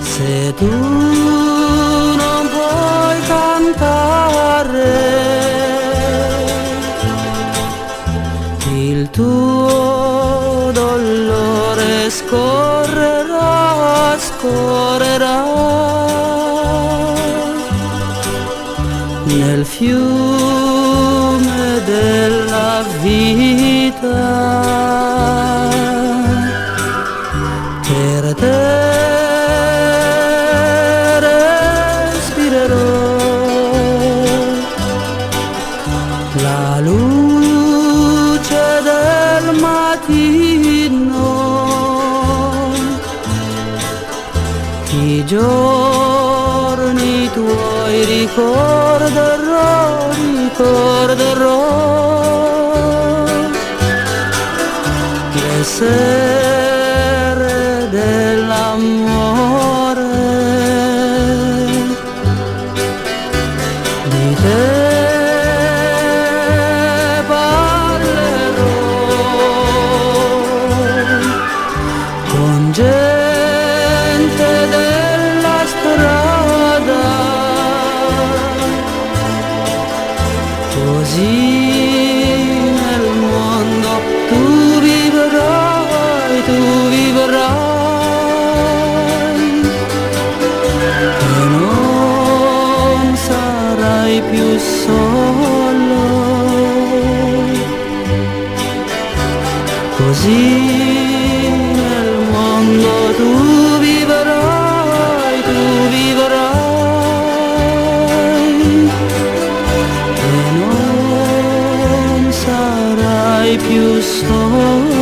Se tu non puoi cantare, il tuo dolore scorrerà, scorrerà nel fiume della vita. Per te la luce del mattino, i giorni tuoi ricorderò, ricorderò le sere dell'amore di te. Gente della strada, così nel mondo tu vivrai, tu vivrai e non sarai più solo, così tu vivrai, tu vivrai e non sarai più solo.